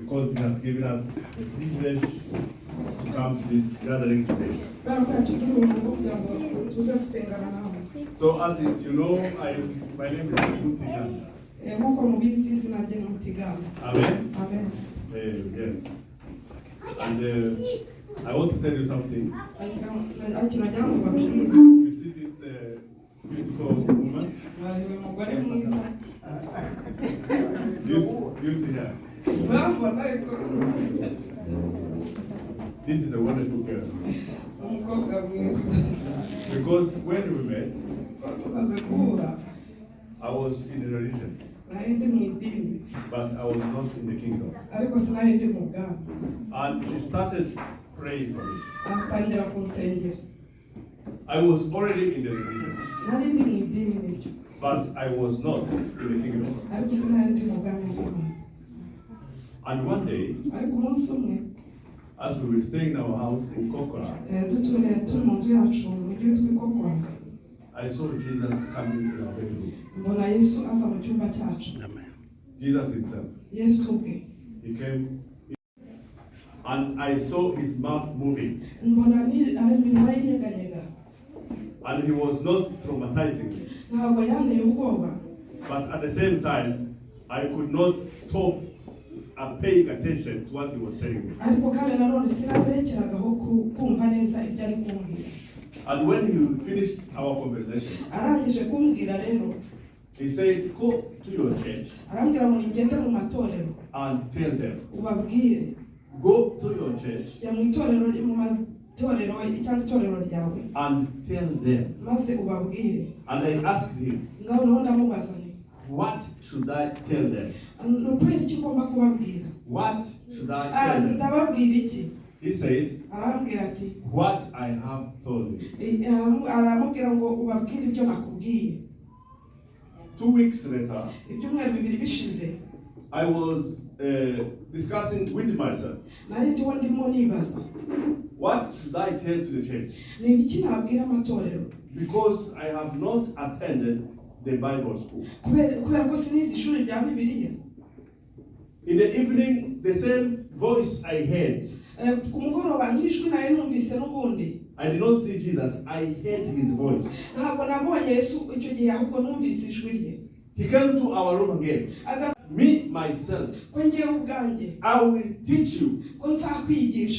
because He has given us the privilege to come to this gathering today. So as you know, my name is Utiganda. Amen. Amen. Yes. And I want to tell you something. You see this beautiful woman? You see her? This is a wonderful girl. Because when we met, I was in a religion, but I was not in the kingdom. And she started praying for me. I was already in the religion, but I was not in the kingdom. And one day, as we were staying in our house in Kokora, I saw Jesus coming in our bedroom. Amen. Jesus himself. He came, and I saw his mouth moving. And he was not traumatizing me. But at the same time, I could not stop paying attention to what he was telling me. And when he finished our conversation, he said, go to your church and tell them. Go to your church and tell them. And I asked him, what should I tell them? What should I tell them? He said, what I have told you. 2 weeks later, I was discussing with myself. What should I tell to the church? Because I have not attended the Bible school. In the evening, the same voice I heard, I did not see Jesus, I heard his voice. He came to our room again. Me, myself, I will teach you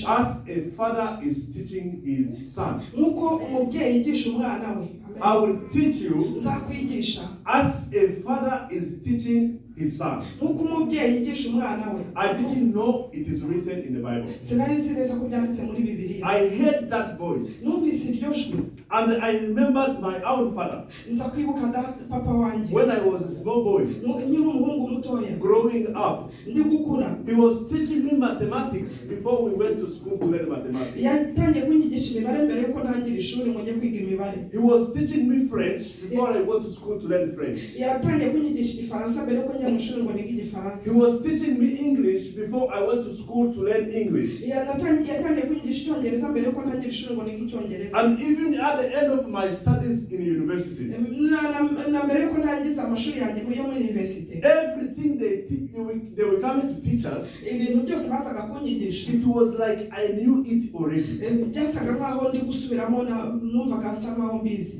as a father is teaching his son. I will teach you as a father is teaching his son. I didn't know it is written in the Bible. I heard that voice. And I remembered my own father. When I was a small boy, growing up, he was teaching me mathematics before we went to school to learn mathematics. He was teaching me French before I went to school to learn French. He was teaching me English before I went to school to learn English. And even at the end of my studies in university, everything they were coming to teach us, it was like I knew it already.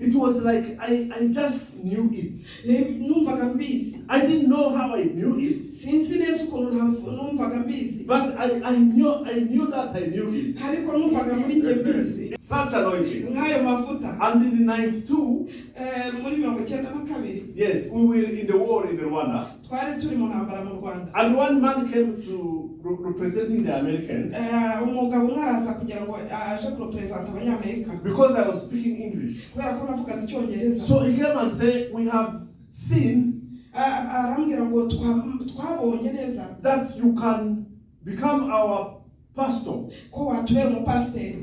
It was like I just knew it. I didn't know how I knew it, but I knew that I knew it. Such anointing. And in 92, yes, we were in the war in Rwanda. And one man came to representing the Americans. Because I was speaking English. So he came and said, we have seen that you can become our pastor.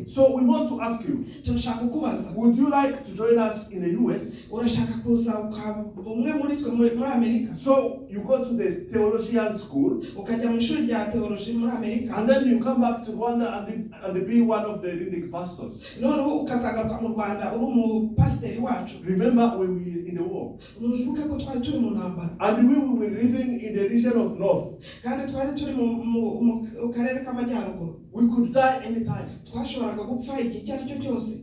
So we want to ask you, would you like to join us in the US? So you go to the theologian school, and then you come back to Rwanda and be one of the leading pastors. Remember when we were in the war, and we were living in the region of North. We could die anytime.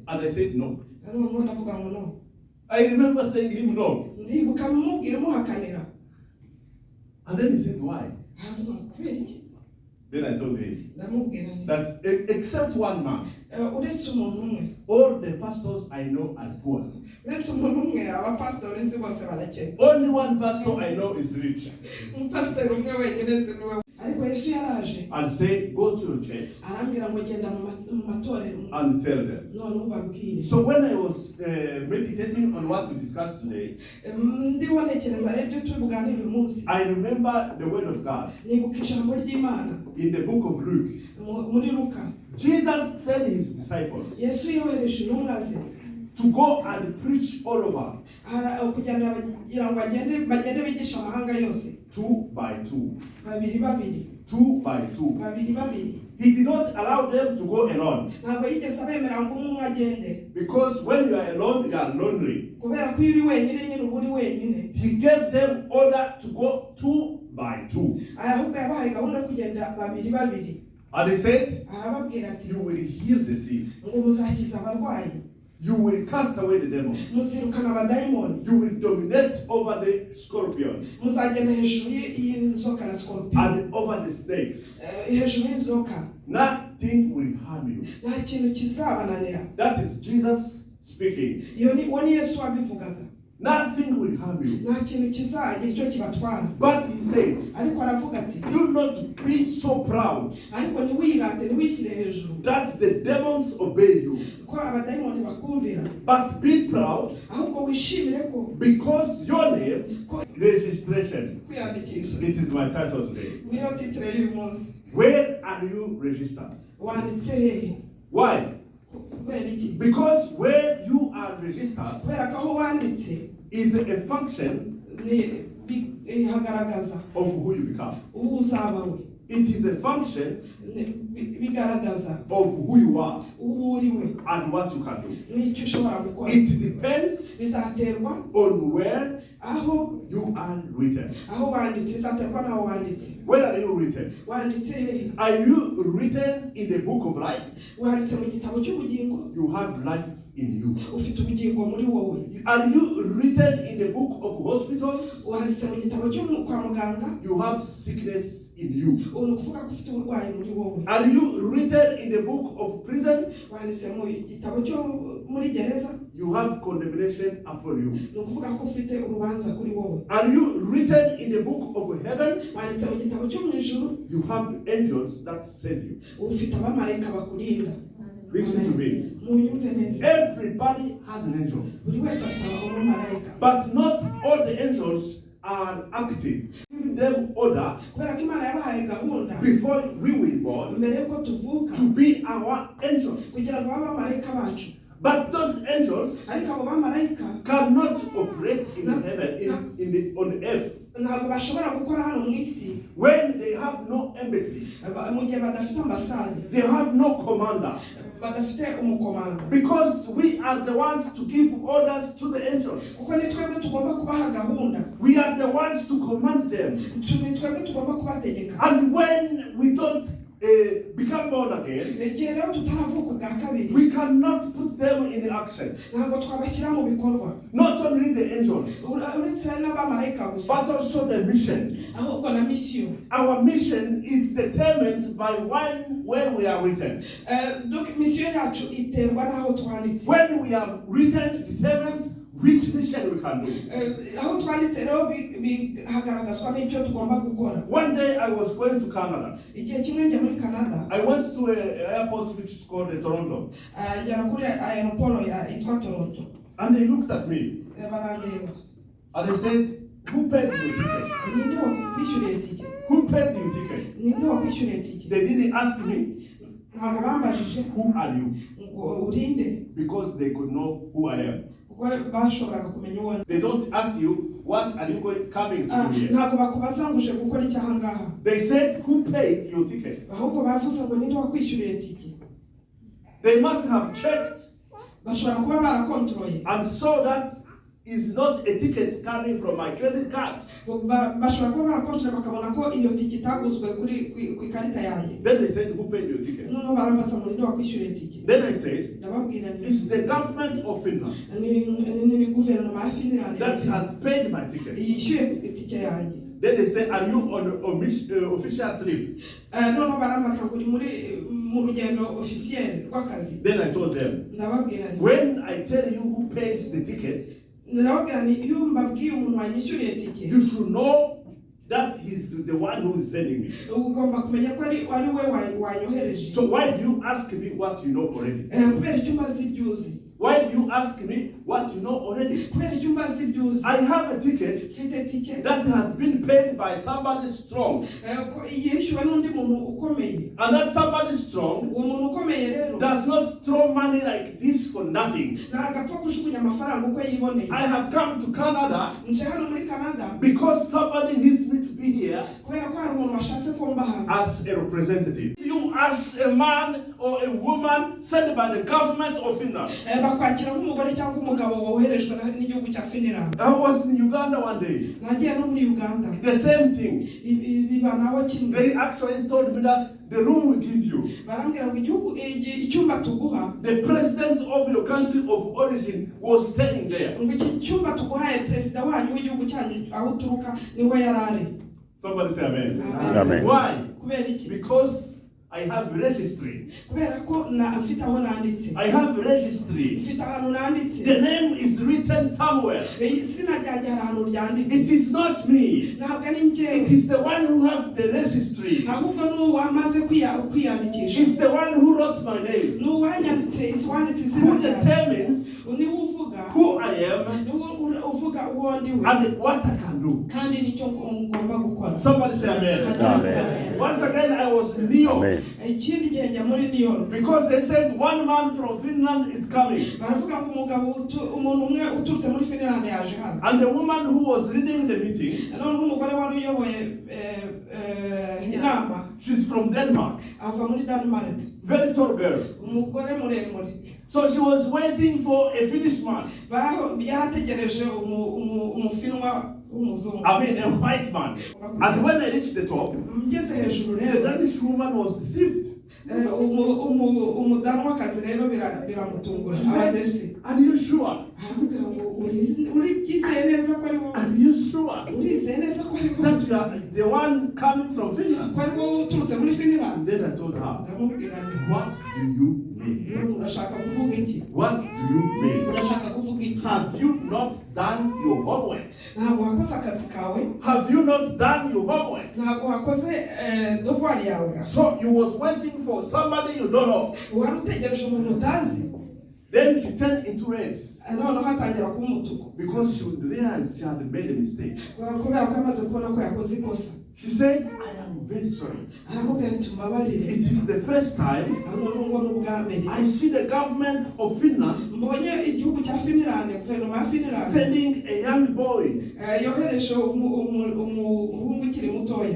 And I said no. I remember saying him no. And then he said, why? Then I told him that except one man, all the pastors I know are poor. Only one pastor I know is rich. And say, go to your church and tell them. So when I was meditating on what to discuss today, I remember the word of God in the book of Luke. Jesus sent his disciples to go and preach all over. 2 by 2. 2 by 2. He did not allow them to go alone. Because when you are alone, you are lonely. He gave them order to go 2 by 2. And he said, you will heal the sick. You will cast away the demons. You will dominate over the scorpion and over the snakes. Nothing will harm you. That is Jesus speaking. Nothing will harm you. But he said, do not be so proud that the demons obey you. But be proud because your name, registration. It is my title today. Where are you registered? Why? Because where you are registered is a function of who you become. It is a function of who you are and what you can do. It depends on where you are written. Where are you written? Are you written in the book of life? You have life in you. Are you written in the book of hospitals? You have sickness in you. Are you written in the book of prison? You have condemnation upon you. Are you written in the book of heaven? You have angels that save you. Listen to me. Everybody has an angel. But not all the angels are active. Give them order before we were born to be our angels. But those angels cannot operate in heaven, on earth, when they have no embassy. They have no commander. Because we are the ones to give orders to the angels. We are the ones to command them. And when we don't become born again, we cannot put them in action. Not only the angels, but also the mission. Our mission is determined by where we are written. When we are written determines which mission we can do. One day I was going to Canada. I went to an airport which is called Toronto. And they looked at me. And they said, who paid your ticket? Who paid your ticket? They didn't ask me. Who are you? Because they could know who I am. They don't ask you, what are you coming to do here? They said, who paid your ticket? They must have checked and saw that is not a ticket coming from my credit card. Then they said, who paid your ticket? Then I said, it's the government of Finland that has paid my ticket. Then they said, are you on an official trip? Then I told them, when I tell you who pays the ticket, you should know that he's the one who is sending me. So why do you ask me what you know already? Why do you ask me what you know already? I have a ticket that has been paid by somebody strong. And that somebody strong does not throw money like this for nothing. I have come to Canada because somebody needs me to be here as a representative. You as a man or a woman sent by the government of Finland. I was in Uganda one day. The same thing. They actually told me that the room will give you. The president of your country of origin was staying there. Somebody say amen. Amen. Why? Because I have registry. I have registry. The name is written somewhere. It is not me. It is the one who has the registry. It's the one who wrote my name. Who determines who I am and what I can do. Somebody say amen. Amen. Once again, I was in New York. Amen. Because they said one man from Finland is coming. And the woman who was leading the meeting, she's from Denmark. Very tall girl. So she was waiting for a Finnish man. I mean a white man. And when I reached the top, the Danish woman was deceived. She said, are you sure? Are you sure that you are the one coming from Finland? And then I told her, what do you mean? What do you mean? Have you not done your homework? Have you not done your homework? So you was waiting for somebody you don't know. Then she turned into red. Because she realized she had made a mistake. She said, I am very sorry. It is the first time I see the government of Finland sending a young boy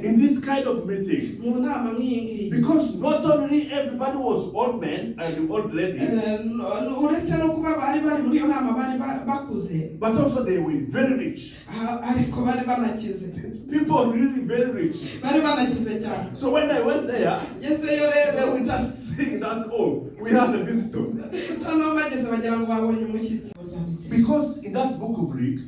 in this kind of meeting. Because not only everybody was old men and old ladies, but also they were very rich. People really very rich. So when I went there, they were just saying that, oh, we have a visitor. Because in that book of Luke,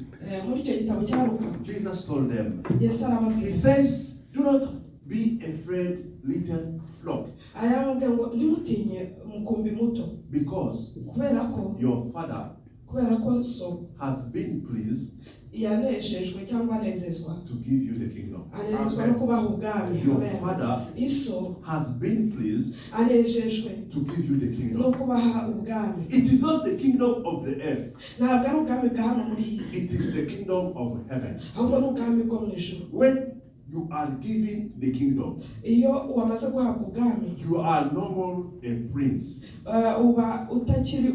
Jesus told them, he says, do not be afraid, little flock. Because your Father has been pleased to give you the kingdom. Your Father has been pleased to give you the kingdom. It is not the kingdom of the earth. It is the kingdom of heaven. When you are given the kingdom, iyo wamaze guhabwa ubwami, you are no more a prince. Uba utakiri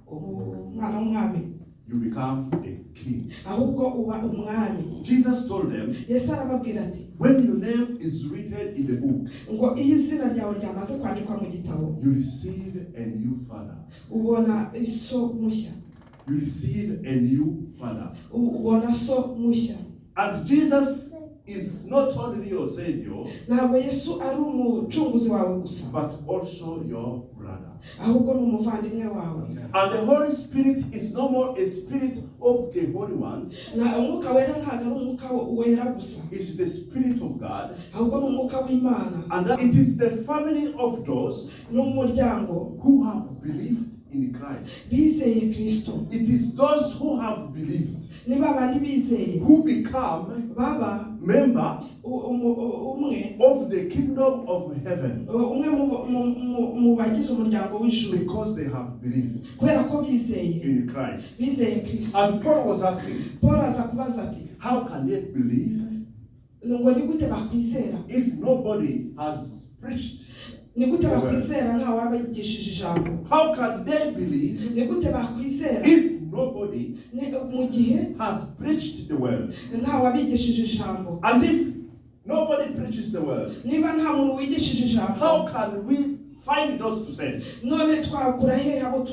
umwana w'umwami, you become a king. ahubwo uba umwami. Jesus told them, Yesu arababwira ati, when your name is written in the book, ngo iyo izina ryawe ryamaze kwandikwa mu gitabo, you receive a new father. ubona iso mushya. You receive a new father. Ubona so mushya. And Jesus is not only your savior, ntabwo Yesu ari umucunguzi wawe gusa, but also your brother. ahubwo ni umuvandimwe wawe. And the Holy Spirit is no more a spirit of the holy ones. Na umwuka wera ntabwo ari umwuka wera gusa, It's the spirit of God. ahubwo ni umwuka w'Imana. And that it is the family of those n'umuryango who have believed in Christ. bizeye Kristo. It is those who have believed Ni babandi bizeye who become baba member umwe of the kingdom of heaven, mu bagize umuryango w'ijuru, because they have believed kubera ko bizeye Christ. bizeye Kristo. And Paul was asking, Paul aza kubaza ati, how can they believe ngo ni gute bakwizera? if nobody has preached? Ni gute bakwizera nta wabigishije ijambo? How can they believe Ni gute bakwizera if nobody mu gihe has preached the word? nta wabigishije ijambo? And if nobody preaches the word, Niba nta muntu wigishije ijambo, how can we find those to send? none twakura hehe abo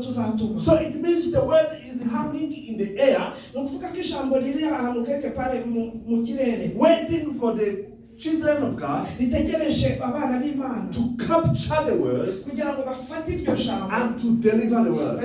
tuzatuma? So it means the word is hanging in the air, Ni ukuvuga ko ijambo riri ahantu keke pare mu kirere, waiting for the children of God ritegereje abana b'Imana to capture the word kugira ngo bafate iryo jambo and to deliver the word.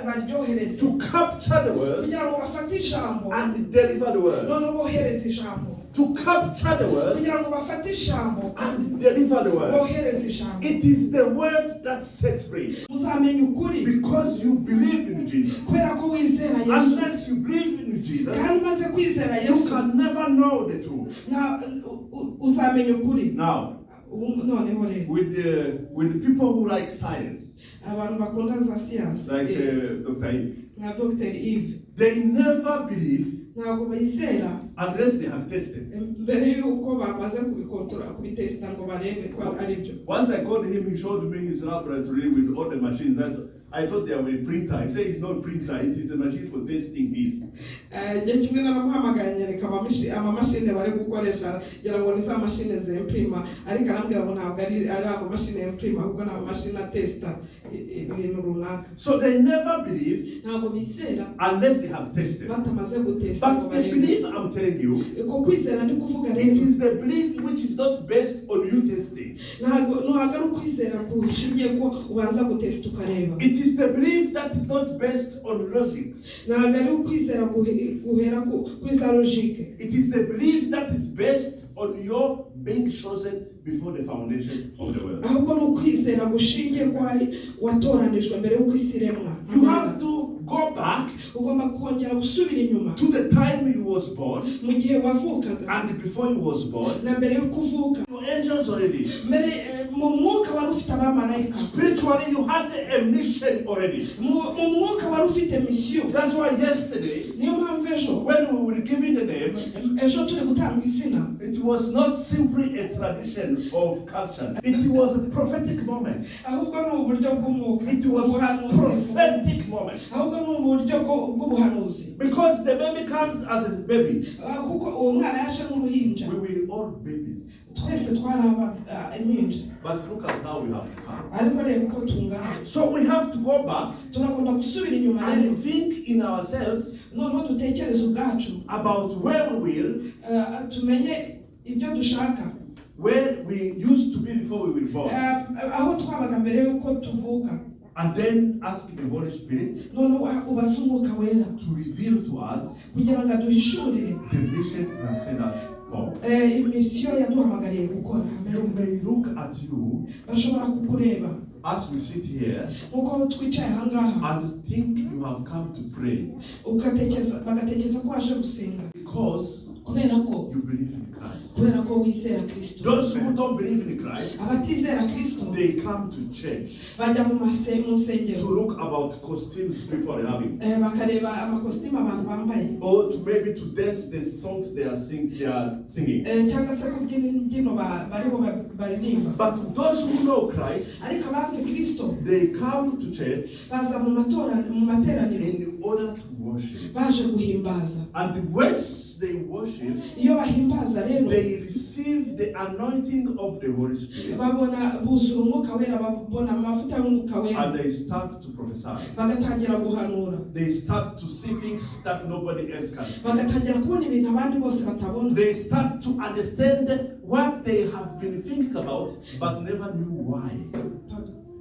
baryohereze, To capture the word kugira ngo bafate ijambo and deliver the word. none bohereze ijambo, To capture the word kugira ngo bafate ijambo and deliver the word. bohereze ijambo. It is the word that sets free. Muzamenya ukuri Because you believe in Jesus. kubera ko wizera Yesu, Unless you believe in Jesus, kandi umaze kwizera you Yesu can never know the truth. uzamenya ukuri. Now, Noneho rero with people who like science, abantu bakunda za siyansi like Dr. Eve, nka Dr. Ibyo, they never believe ntabwo bayizera unless they have tested. mbere y'uko bamaze kubitesita ngo barebe ko ari byo. Once I called him, he showed me his laboratory with all the machines. I thought they were a printer. He said it's not a printer, it is a machine for testing this. Igihe kimwe naramuhamagaye nyereka amamashini bari gukoresha, ngira ngo ni za mashini z'imprima, ariko arambwira ngo ntabwo ari amamashini y'imprima, ahubwo ni amamashini atesta ibintu runaka. So they never believe Ntabwo bizera unless they have tested. batamaze gutesta. But the belief, I'm telling you, Ko kwizera ndi kuvuga it rero, is the belief which is not based on you testing. ntabwo ari ukwizera kushingiye ko ubanza gutesta ukareba. It is the belief that is not based on logics. Ntabwo ari ukwizera guhera kuri za logike. It is the belief that is based on your being chosen before the foundation of the world. Ahubwo ni ukwizera gushingiye ko watoranijwe mbere y'uko isi iremwa. You have to go back Ugomba kongera gusubira inyuma to the time you was born mu gihe wavukaga and before you was born. na mbere y'uko uvuka. Your angels already. Mbere mu mwuka wari ufite abamarayika. Spiritually you had a mission already. Mu mwuka wari ufite mission. That's why yesterday, Niyo mpamvu ejo when we were given the name, ejo turi gutanga izina, it was not simply a tradition of culture. It was a prophetic moment. ahubwo ni uburyo bw'umwuka. It was a prophetic moment. Ahubwo ni uburyo bw'ubuhanuzi. Because the baby comes as a baby. Kuko uwo mwana yaje nk'uruhinja. We were all babies. Twese twaraba impinja. But look at how we have become. Ariko reba uko tungana. So we have to go back Turagomba gusubira inyuma rero. and think in ourselves Noneho dutekereze ubwacu. about where we will, Tumenye ibyo dushaka. where we used to be before we were born. Aho twabaga mbere y'uko tuvuka. And then ask the Holy Spirit Noneho ubaze umwuka wera to reveal to us kugira ngo aduhishurire the vision that sent us for. Imisiyo yaduhamagariye gukora. You may look at you Bashobora kukureba as we sit here nkuko twicaye ahangaha and think you have come to pray. bagatekereza ko waje gusenga. Because kubera ko you believe in Christ. kubera ko wizera Kristo. Those who don't believe in Christ, abatizera Kristo, they come to church bajya mu nsengero to look about costumes people are having, bakareba amakositimu abantu bambaye, or to maybe to dance the songs they are singing. cyangwa se kubyina imbyino bariho baririmba. But those who know Christ, ariko abazi Kristo, they come to church baza mu materaniro in order to worship. baje guhimbaza. And once they worship, iyo bahimbaza rero, they receive the anointing of the Holy Spirit, babona buzura umwuka wera, babona amavuta y'umwuka wera, and they start to prophesy. bagatangira guhanura, They start to see things that nobody else can see. bagatangira kubona ibintu abandi bose batabona. They start to understand what they have been thinking about but never knew why.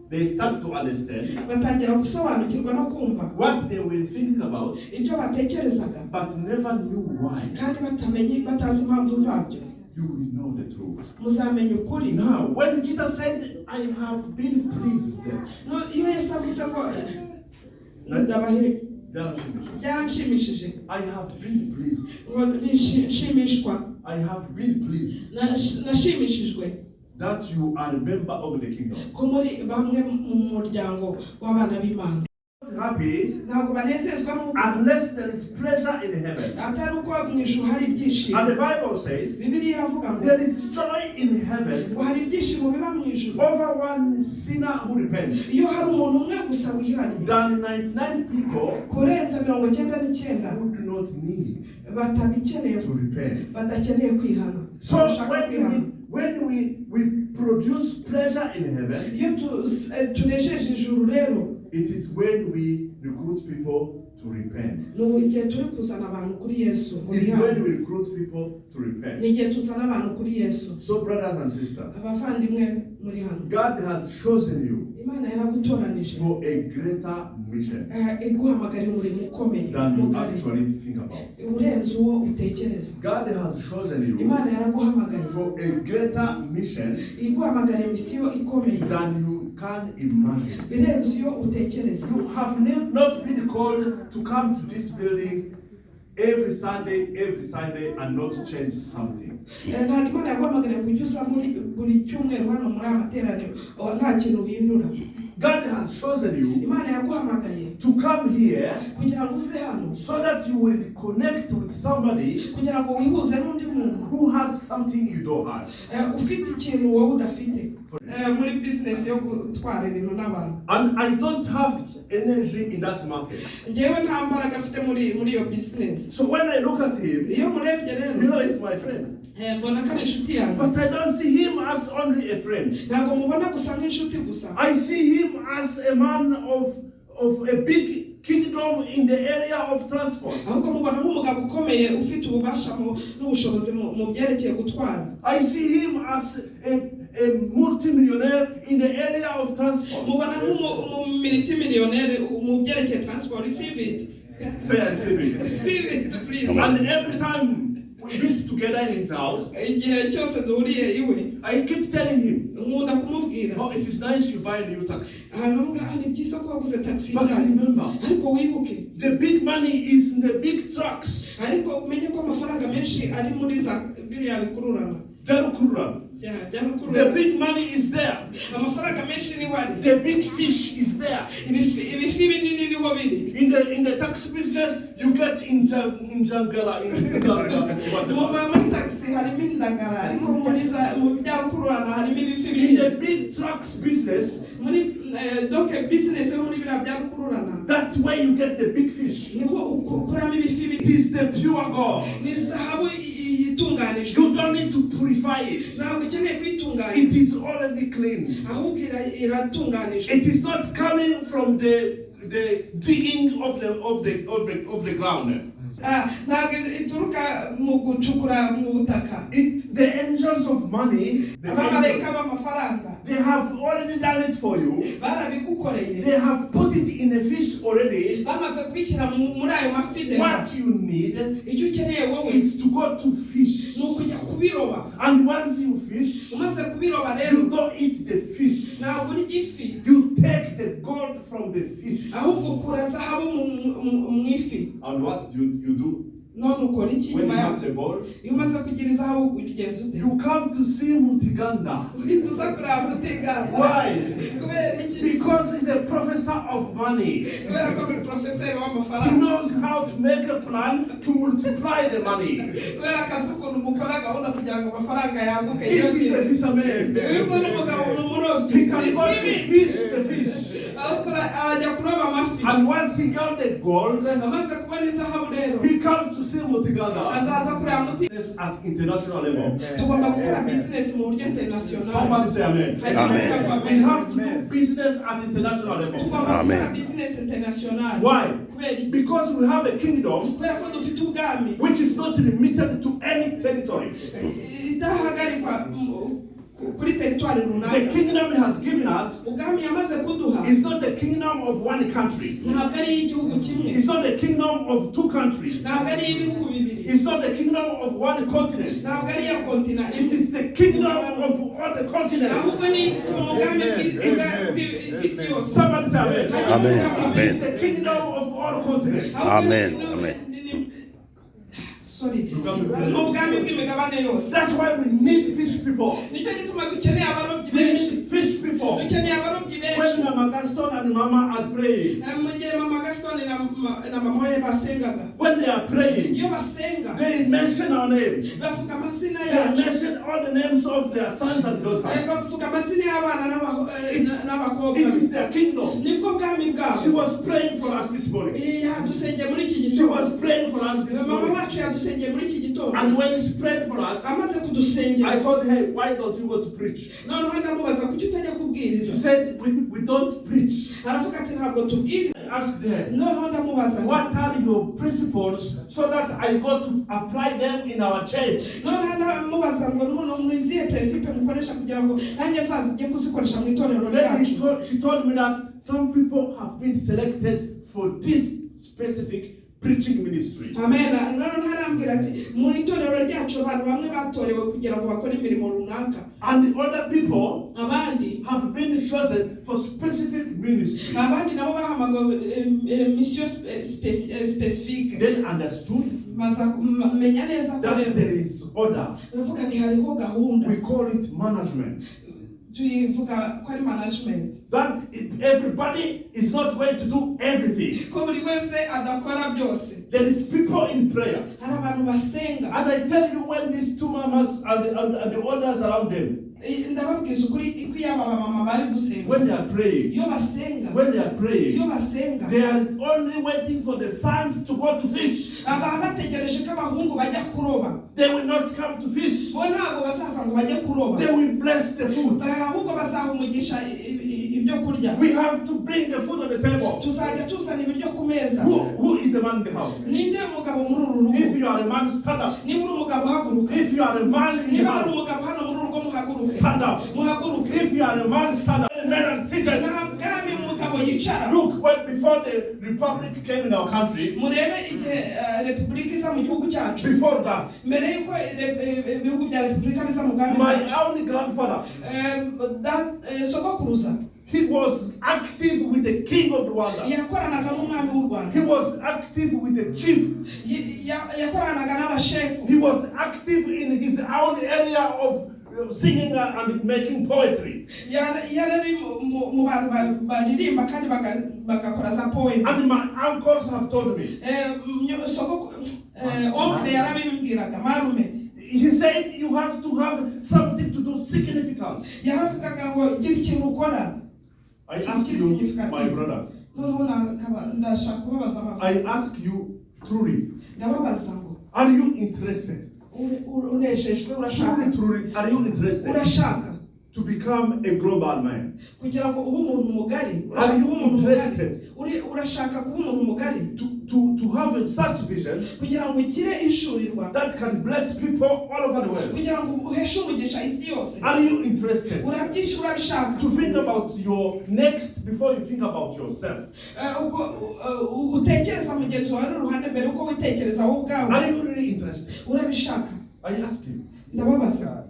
They start to understand batangira gusobanukirwa no kumva what they were thinking about ibyo batekerezaga but never knew why. kandi batazi impamvu zabyo. You will know the truth. muzamenya ukuri. Now, when Jesus said, I have been pleased, iyo Yesu avuze ko ndabahe byaranshimishije, I have been pleased. ngo nshimishwa, I have been pleased nashimishijwe that you are a member of the kingdom. ko muri bamwe mu muryango w'abana b'Imana. Happy ntabwo banezezwa n'uko unless there is pleasure in heaven. atari uko mu ijuru hari ibyishimo. And the Bible says Bibiliya iravuga ngo there is joy in heaven ngo hari ibyishimo biba mu ijuru over one sinner who repents iyo hari umuntu umwe gusa wihariye than 99 people kurenza 99 who do not need batabikeneye, to repent. badakeneye kwihana. So when we produce pleasure in heaven, iyo tunejeje ijuru rero, it is when we recruit people to repent. ni igihe turi kuzana abantu kuri Yesu. It's when we recruit people to repent. ni igihe tuzana abantu kuri Yesu. So brothers and sisters, abavandimwe muri hano, God has chosen you Imana yaragutoranije for a greater mission iguhamagarira umurimo ukomeye than you actually think about. urenze uwo utekereza. God has chosen you Imana yaraguhamagaye for a greater mission iguhamagara misiyo ikomeye than you can imagine. irenze iyo utekereza. You have not been called to come to this building every Sunday and not change something. ntabwo Imana yaguhamagara kujya uza buri cyumweru hano muri amateraniro nta kintu uhindura. God has chosen you Imana yaguhamagaye to come here kugira ngo uze hano, so that you will connect with somebody kugira ngo wihuze n'undi muntu who has something you don't have. ufite ikintu wowe udafite muri business yo gutwara ibintu n'abantu. And I don't have energy in that market. Njyewe nta mbaraga afite muri iyo business. So when I look at him, iyo murebye rero, you know, he's my friend. mbona ko ari inshuti yanjye. But I don't see him as only a friend. ntabwo mubona gusa nk'inshuti gusa. I see him as a man of a big kingdom in the area of transport. ahubwo mubona nk'umugabo ukomeye ufite ububasha n'ubushobozi mu byerekeye gutwara. I see him as a multi-millionaire in the area of transport. mubona nk'umultimillionaire mu byerekeye transport. Receive it. Say I receive it. Receive it, please. And every time we meet together in his house, igihe cyose duhuriye iwe, I keep telling him, nkunda kumubwira, oh, it is nice you buy a new taxi. ni byiza ko waguze taxi But remember, ariko wibuke, the big money is in the big trucks. ariko umenye ko amafaranga menshi ari muri za biriya bikururana. The big money is there. amafaranga menshi ni wari. The big fish is there. ibifi binini niho biri. In the taxi business, you get in jangala. muri taxi harimo indagara, ariko mu byakururana harimo ibifi binini. In the big trucks business, muri business yo muri biriya byakururana, that's where you get the big fish. niho ukuramo ibifi binini. It is the pure gold. ni zahabu yitunganijwe. You don't need to purify it. ntabwo ukeneye kwitunganya. It is already clean. ahubwo iratunganijwe. It is not coming from the digging of the ground. ntabwo ituruka mu gucukura mu butaka. The angels of money, abamarayika b'amafaranga, they have already done it for you. barabigukoreye. They have put it in a fish already. bamaze kubishyira muri ayo mafi. What you need icyo ukeneye wowe is to go to fish. ni ukujya kubiroba. And once you fish, umaze kubiroba rero, you don't eat the fish. ntabwo urya ifi, You take the gold from the fish. ahubwo ukura zahabu mu ifi. And what you do? none ukora iki When you nyuma have the gold, iyo umaze kugira izahabu ubigenza ute you come to see Mutiganda. uhita uza kureba Mutiganda Why? kubera iki Because he's a professor of money. kubera ko ni professor He w'amafaranga knows how to make a plan to multiply the money. kubera akazi ukuntu mukora gahunda kugira ngo amafaranga yaguke This is a fisherman. ubwo n'umugabo ni umurobyi He can go to fish the fish. arajya kuroba amafi And once he got the gold, amaze kubona izahabu rero he comes to see Mutiganda. azaza kureba Mutiganda This at international level. tugomba gukora business mu buryo international Somebody say amen. We have to do business at international level. tugomba gukora business international Why? kubera iki Because we have a kingdom kubera ko dufite ubwami which is not limited to any territory. idahagarikwa kuri teritwari The runaka kingdom he has given us ubwami yamaze kuduha is not the kingdom of one country. ntabwo ari igihugu kimwe It's not the kingdom of two countries. ntabwo ari ibihugu bibiri It's not the kingdom of one continent. ntabwo ari iya kontina It is the kingdom of all the continents. ahubwo ni ubwami bw'isi yose Somebody say amen. Amen. It is the kingdom of all continents. Amen. Amen. Sorry. Ubwami bw'imigabane yose. That's why we need fish people. Nicyo gituma dukeneye abarobyi We benshi. need fish people. Dukeneye abarobyi benshi. When Mama Gaston and Mama are praying, Mu gihe mama Gaston na mama we basengaga. when they are praying, Iyo basenga they mention our name. bavuga amazina They yacu. mention all the names of their sons and daughters. Bavuga amazina y'abana n'abakobwa. It is their kingdom. Nibwo bwami bwabo. She was praying for us this morning. Yadusengeye muri iki She gitondo. was praying for us this Mama morning. wacu yadusengeye muri iki gitondo. And when she prayed for us, Amaze kudusengera. I told her, why don't you go to preach? Noneho ndamubaza kuki utajya kubwiriza. She said, we don't preach. Aravuga ati ntabwo tubwiriza. I asked her, Noneho ndamubaza. what are your principles so that I go to apply them in our church? Noneho ndamubaza ngo noneho mwiziye principe mukoresha kugira ngo nanjye nzajye kuzikoresha mu itorero Then ryacu. she told me that some people have been selected for this specific preaching ministry. Amen. Noneho arambwira ati mu itorero ryacu abantu bamwe batorewe kugira ngo bakore imirimo runaka. And the other people Abandi have been chosen for specific ministry. abandi nabo bahamagawe mission specifique. Then understood Menya neza ko that rero there is order. ndavuga ni hariho gahunda. We call it management. Tuyivuga ko ari management. That everybody is not going to do everything. Ko buri wese adakora byose. There is people in prayer. Hari abantu basenga. And I tell you, when these two mamas and the others around them, ndababwiza ukuri iko yaba mama bari gusenga. when they are praying, Iyo basenga. when they are praying, Iyo basenga. they are only waiting for the sons to go to fish. Aba bategereje ko abahungu bajya kuroba. They will not come to fish. Bo ntabwo bazaza ngo bajye kuroba. They will bless the food. Ahubwo bazaha umugisha ibyo kurya. We have to bring the food on the table. Tuzajya tuzana ibiryo ku meza. Who is the man in the house? Ninde mugabo muri uru rugo? If you are a man, stand up. Niba uri umugabo haguruka. If you are a man in the Niba uri house, umugabo hano muri uru rugo muhaguruke. stand up. Muhaguruke. If you are a man, stand up. Men are seated. Nta bwami umugabo yicara. Look, when before the republic came in our country, Murebe igihe repubulika iza mu gihugu cyacu. before that, Mbere yuko ibihugu bya repubulika biza mu bwami my bwacu. own grandfather, Sogokuruza he was active with the king of Rwanda. yakoranaga n'umwami w'u Rwanda. He was active with the chief. Yakoranaga n'abashefu. He was active in his own area of singing and making poetry. Yarari mu bantu baririmba kandi bagakora za poem. And my uncles have told me. Onkle yarabimbwiraga marume. He said you have to have something to do significant. Yaravugaga ngo gira ikintu ukora. I ask you, my brothers. Ndashaka kubabaza abantu. I ask you truly. Ndababaza ngo Are you interested? uneshejwe urashaka. Truly, are you interested Urashaka to become a global man? kugira ngo ube umuntu mugari. Are you interested? Urashaka kuba umuntu mugari. To have such vision kugira ngo ugire ishurirwa. that can bless people all over the world. Kugira ngo uheshe umugisha isi yose. Are you interested urabishaka to think about your next before you think about yourself? Utekereza mugenzi wawe uruhande mbere uko witekereza wowe ubwawe. Are you really interested? Urabishaka. I ask you. Ndababaza.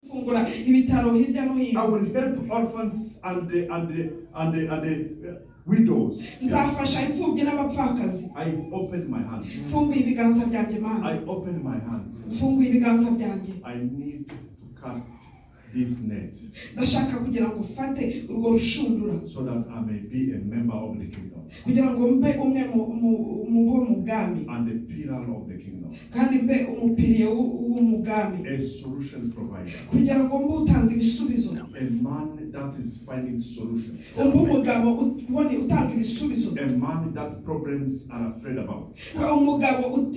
fungura ibitaro hirya no I hino. will help orphans and the widows. Nzafasha imfubyi n'abapfakazi. I open my hands. Mfunguye ibiganza byanjye Mana. I open my hands. Mfunguye ibiganza byanjye. I need to cut this net Ndashaka kugira ngo ufate urwo rushundura. so that I may be a member of the kingdom Kugira ngo mbe umwe mu bwami. and a pillar of the kingdom. Kandi mbe umupiriye w'umugami. A solution provider. Kugira ngo mbe utanga ibisubizo. A man that is finding solutions. Umugabo ubone utanga ibisubizo. A man that problems are afraid about. Umugabo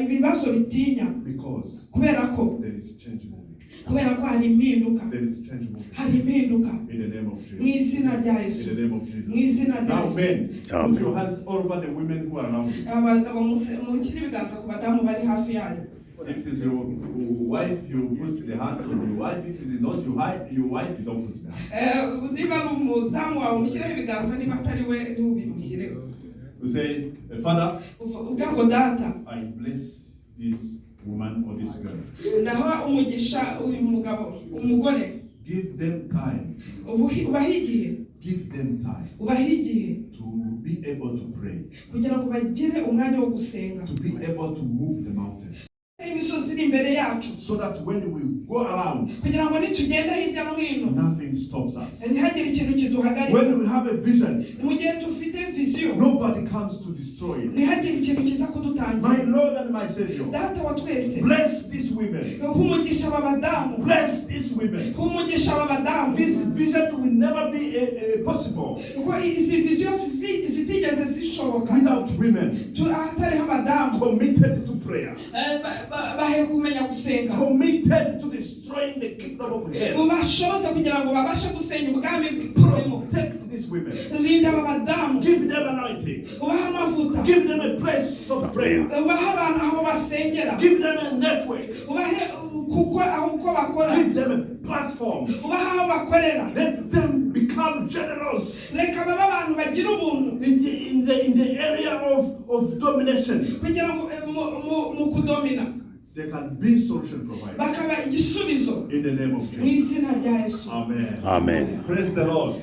ibibazo bitinya. Because Kubera ko there is change moving. Kubera ko hari impinduka. There is change moving. Hari impinduka. In the name of Jesus. Mu izina rya Yesu. In the name of Jesus. Mu izina rya Now Yesu. men, put your hands all over the women who are around you. Abagabo mushyire ibiganza ku badamu bari hafi yayo. If it is your wife, you put the hand on your wife. If it is not your wife, you don't put the hand. Niba ari umudamu wawe umushyiraho ibiganza, niba atari we ntubimushyireho. You say, Father, Uvuga ngo data, I bless this woman or this girl. ndaha umugisha uyu mugabo umugore. Give them time. Ubahigiye. Give them time Ubahigiye. to be able to pray. Kugira ngo bagire umwanya wo gusenga. To be able to move the mountains. Imisozi iri imbere yacu. So that when we go around, Kugira ngo nitugenda hirya no hino, nothing stops us. ntihagire ikintu kiduhagarika. When we have a vision, Mu gihe dufite vision, nobody comes to destroy it. ntihagire ikintu kiza kudutangira. My Lord and my Savior, Data wa twese, bless these women. umugisha abadamu. Bless these women. Umugisha abadamu. This vision will never be possible Kuko izi vision zitigeze zishoboka without women atariho abadamu committed to prayer, bahe kumenya gusenga, committed to destroying the kingdom of hell. bashoboze kugira ngo babashe gusenya ubwami bw'ikuzimu. Protect these women. Rinda abadamu. Give them anointing. Ubaha amavuta. Give them a place of prayer. Ubaha abantu aho basengera. Give them a network. Ubahe kuko aho uko bakora. Give them a platform. Ubaha aho bakorera. Let them become generous Reka baba abantu bagira ubuntu in the area of domination. kugira ngo mu kudomina They can be solution providers. bakaba igisubizo In the name of mu Jesus. izina rya Yesu. Amen. Amen. Praise the Lord.